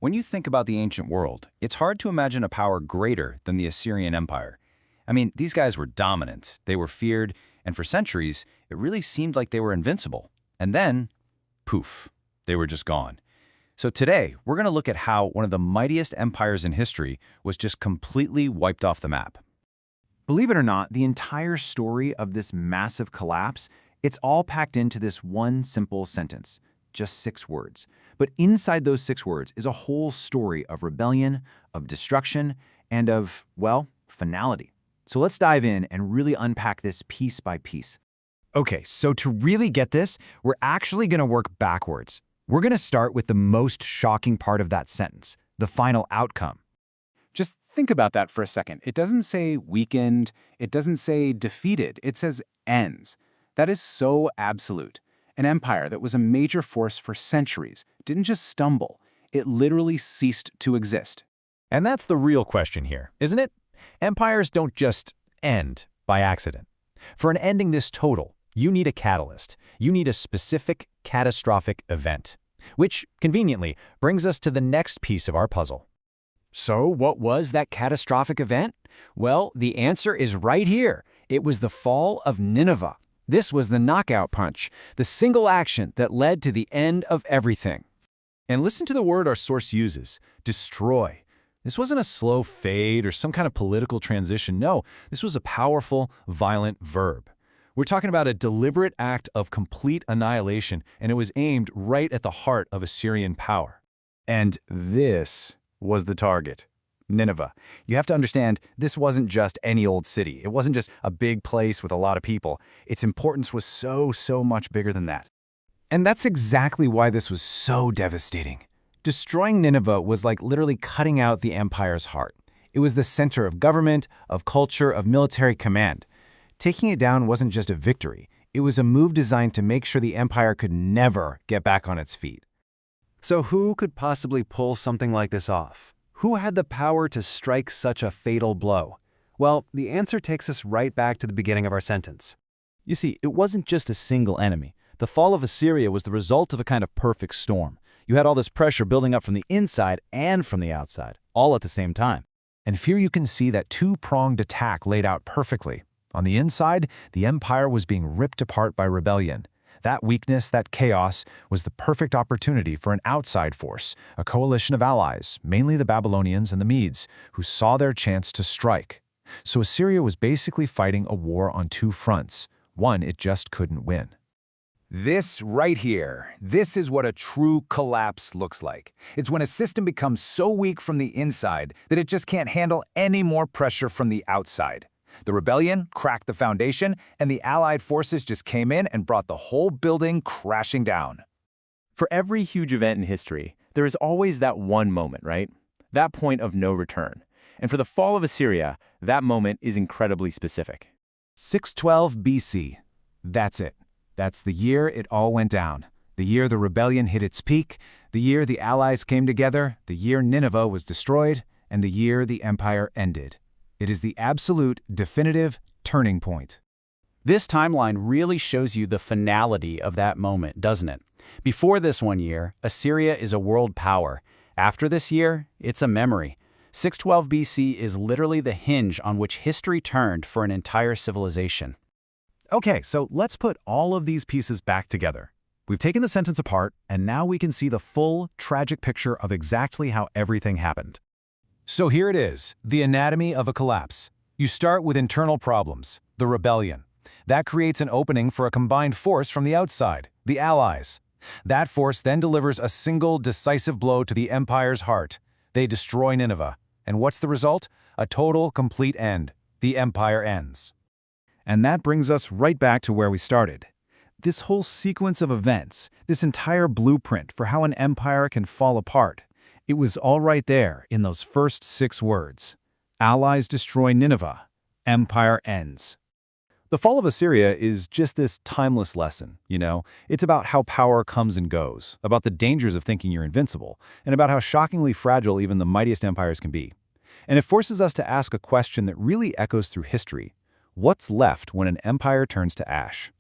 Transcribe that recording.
When you think about the ancient world, it's hard to imagine a power greater than the Assyrian Empire. I mean, these guys were dominant, they were feared, and for centuries, it really seemed like they were invincible. And then, poof, they were just gone. So today, we're going to look at how one of the mightiest empires in history was just completely wiped off the map. Believe it or not, the entire story of this massive collapse, it's all packed into this one simple sentence, just 6 words. But inside those 6 words is a whole story of rebellion, of destruction, and of, well, finality. So let's dive in and really unpack this piece by piece. Okay, so to really get this, we're actually going to work backwards. We're going to start with the most shocking part of that sentence, the final outcome. Just think about that for a second. It doesn't say weakened, it doesn't say defeated, it says ends. That is so absolute. An empire that was a major force for centuries didn't just stumble, it literally ceased to exist. And that's the real question here, isn't it? Empires don't just end by accident. For an ending this total, you need a catalyst. You need a specific catastrophic event, which, conveniently, brings us to the next piece of our puzzle. So what was that catastrophic event? Well, the answer is right here. It was the fall of Nineveh. This was the knockout punch, the single action that led to the end of everything. And listen to the word our source uses, destroy. This wasn't a slow fade or some kind of political transition. No, this was a powerful, violent verb. We're talking about a deliberate act of complete annihilation, and it was aimed right at the heart of Assyrian power. And this was the target. Nineveh. You have to understand, this wasn't just any old city. It wasn't just a big place with a lot of people. Its importance was so much bigger than that. And that's exactly why this was so devastating. Destroying Nineveh was like literally cutting out the empire's heart. It was the center of government, of culture, of military command. Taking it down wasn't just a victory. It was a move designed to make sure the empire could never get back on its feet. So who could possibly pull something like this off? Who had the power to strike such a fatal blow? Well, the answer takes us right back to the beginning of our sentence. You see, it wasn't just a single enemy. The fall of Assyria was the result of a kind of perfect storm. You had all this pressure building up from the inside and from the outside, all at the same time. And here you can see that two-pronged attack laid out perfectly. On the inside, the empire was being ripped apart by rebellion. That weakness, that chaos, was the perfect opportunity for an outside force, a coalition of allies, mainly the Babylonians and the Medes, who saw their chance to strike. So Assyria was basically fighting a war on 2 fronts, one it just couldn't win. This right here, this is what a true collapse looks like. It's when a system becomes so weak from the inside that it just can't handle any more pressure from the outside. The rebellion cracked the foundation, and the Allied forces just came in and brought the whole building crashing down. For every huge event in history, there is always that one moment, right? That point of no return. And for the fall of Assyria, that moment is incredibly specific. 612 BC. That's it. That's the year it all went down. The year the rebellion hit its peak, the year the allies came together, the year Nineveh was destroyed, and the year the empire ended. It is the absolute, definitive turning point. This timeline really shows you the finality of that moment, doesn't it? Before this one year, Assyria is a world power. After this year, it's a memory. 612 BC is literally the hinge on which history turned for an entire civilization. Okay, so let's put all of these pieces back together. We've taken the sentence apart, and now we can see the full, tragic picture of exactly how everything happened. So here it is, the anatomy of a collapse. You start with internal problems, the rebellion. That creates an opening for a combined force from the outside, the Allies. That force then delivers a single, decisive blow to the empire's heart. They destroy Nineveh. And what's the result? A total, complete end. The empire ends. And that brings us right back to where we started. This whole sequence of events, this entire blueprint for how an empire can fall apart, it was all right there in those first 6 words. Allies destroy Nineveh. Empire ends. The fall of Assyria is just this timeless lesson, you know? It's about how power comes and goes, about the dangers of thinking you're invincible, and about how shockingly fragile even the mightiest empires can be. And it forces us to ask a question that really echoes through history. What's left when an empire turns to ash?